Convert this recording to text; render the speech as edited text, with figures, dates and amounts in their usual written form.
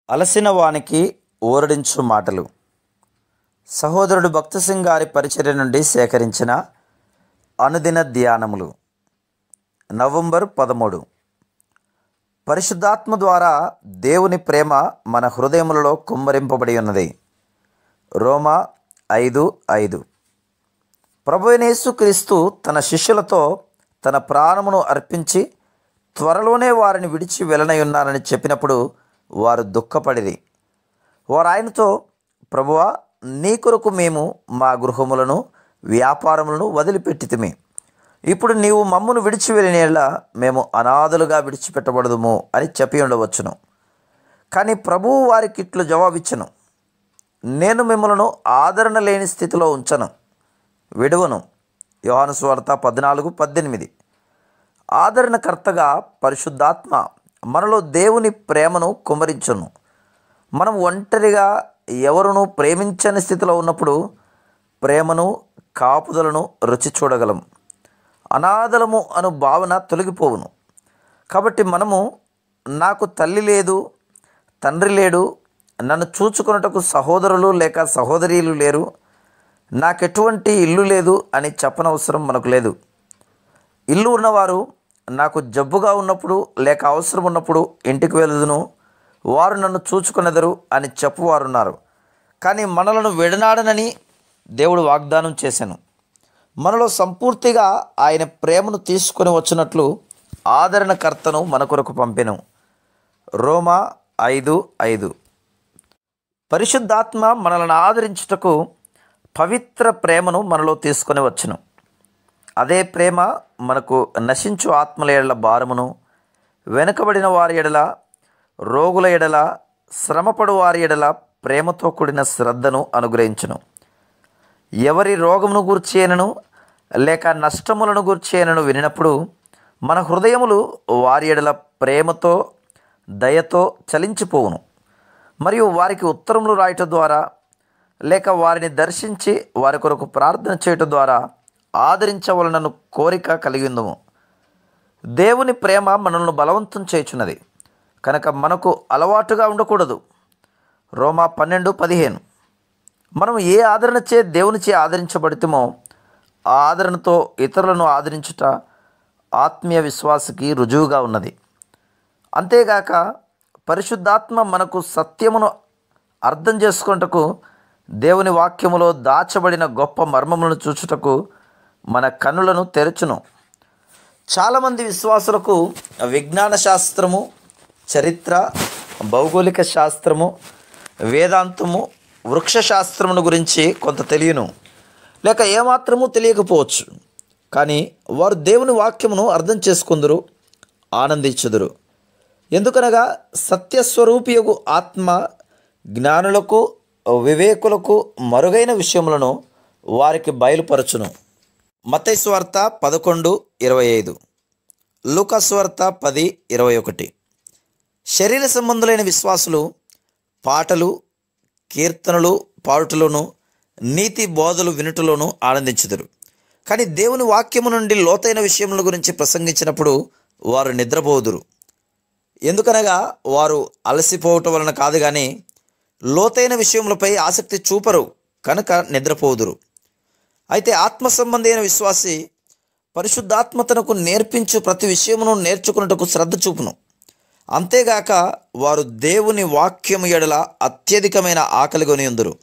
అలసిన వానికి ఓరడించు మాటలు. సహోదరుడు భక్త సింగ్ గారి పరిచర్య నుండి సేకరించిన అనుదిన ధ్యానములు. నవంబర్ 13. పరిశుద్ధాత్మ ద్వారా దేవుని ప్రేమ మన హృదయములలో కుమ్మరింపబడి ఉన్నది. రోమా 5:5. ప్రభువైన యేసుక్రీస్తు తన శిష్యులతో తన ప్రాణమును అర్పించి త్వరలోనే వారిని విడిచి వెళ్ళనయున్నానని చెప్పినప్పుడు వారు దుఃఖపడిరి. వారు ఆయనతో, ప్రభువా, నీ కొరకు మేము మా గృహములను వ్యాపారములను వదిలిపెట్టితిమి. ఇప్పుడు నీవు మమ్మును విడిచి వెళ్ళినేలా మేము అనాథలుగా విడిచిపెట్టబడదుము అని చెప్పి ఉండవచ్చును. కానీ ప్రభువు వారికి ఇట్లు జవాబిచ్చను, నేను మిమ్మలను ఆదరణ లేని స్థితిలో ఉంచను, విడువను. యోహాను సువార్త 14:18. ఆదరణకర్తగా పరిశుద్ధాత్మ మనలో దేవుని ప్రేమను కుమ్మరించును. మనం ఒంటరిగా ఎవరును ప్రేమించని స్థితిలో ఉన్నప్పుడు ప్రేమను, కాపుదలను రుచి చూడగలం. అనాథలము అను భావన తొలగిపోవును. కాబట్టి మనము, నాకు తల్లి లేదు, తండ్రి లేడు, నన్ను చూచుకొనుటకు సహోదరులు లేక సహోదరీలు లేరు, నాకెటువంటి ఇల్లు లేదు అని చెప్పనవసరం మనకు లేదు. ఇల్లు ఉన్నవారు, నాకు జబ్బుగా ఉన్నప్పుడు లేక అవసరం ఉన్నప్పుడు ఇంటికి వెళుదును, వారు నన్ను చూచుకొనెదరు అని చెప్పువారున్నారు. కానీ మనలను విడనాడనని దేవుడు వాగ్దానం చేశాను. మనలో సంపూర్తిగా ఆయన ప్రేమను తీసుకొని వచ్చినట్లు ఆదరణకర్తను మన కొరకు పంపెను. రోమా 5:5. పరిశుద్ధాత్మ మనలను ఆదరించుటకు పవిత్ర ప్రేమను మనలో తీసుకొని వచ్చును. అదే ప్రేమ మనకు నశించు ఆత్మల ఎడల భారమును, వెనుకబడిన వారి ఎడల, రోగుల ఎడల, శ్రమపడు వారి ఎడల ప్రేమతో కూడిన శ్రద్ధను అనుగ్రహించును. ఎవరి రోగమును గూర్చేనను లేక నష్టములను గూర్చేనను వినినప్పుడు మన హృదయములు వారి ఎడల ప్రేమతో, దయతో చలించిపోవును. మరియు వారికి ఉత్తరములు రాయటం ద్వారా లేక వారిని దర్శించి వారి కొరకు ప్రార్థన చేయటం ద్వారా ఆదరించవలనను కోరిక కలిగి ఉందము. దేవుని ప్రేమ మనల్ని బలవంతం చేయుచున్నది కనుక మనకు అలవాటుగా ఉండకూడదు. రోమా 12:15. మనం ఏ ఆదరణచే దేవునిచే ఆదరించబడితేమో ఆ ఆదరణతో ఇతరులను ఆదరించుట ఆత్మీయ విశ్వాసకి రుజువుగా ఉన్నది. అంతేగాక పరిశుద్ధాత్మ మనకు సత్యమును అర్థం చేసుకొనుటకు, దేవుని వాక్యములో దాచబడిన గొప్ప మర్మములను చూచుటకు మన కన్నులను తెరచును. చాలామంది విశ్వాసులకు విజ్ఞాన శాస్త్రము, చరిత్ర, భౌగోళిక శాస్త్రము, వేదాంతము, వృక్షశాస్త్రమును గురించి కొంత తెలియను, లేక ఏమాత్రము తెలియకపోవచ్చు. కానీ వారు దేవుని వాక్యమును అర్థం చేసుకుందురు, ఆనందించుదురు. ఎందుకనగా సత్యస్వరూపియగు ఆత్మ జ్ఞానులకు, వివేకులకు మరుగైన విషయములను వారికి బయలుపరచును. మత్తయి సువార్త 11:25, లూకా సువార్త 10:21. శరీర సంబంధులైన విశ్వాసులు పాటలు, కీర్తనలు పాడుటలోను, నీతి బోధలు వినుటలోను ఆనందించుదురు. కానీ దేవుని వాక్యము నుండి లోతైన విషయముల గురించి ప్రసంగించినప్పుడు వారు నిద్రపోదురు. ఎందుకనగా వారు అలసిపోవటం వలన కాదు, కానీ లోతైన విషయములపై ఆసక్తి చూపరు కనుక నిద్రపోదురు. అయితే ఆత్మ సంబంధి అయిన విశ్వాసి పరిశుద్ధాత్మ తనకు నేర్పించు ప్రతి విషయమును నేర్చుకున్నటకు శ్రద్ధ చూపును. అంతేగాక వారు దేవుని వాక్యము ఎడల అత్యధికమైన ఆకలి కొని ఉందురు.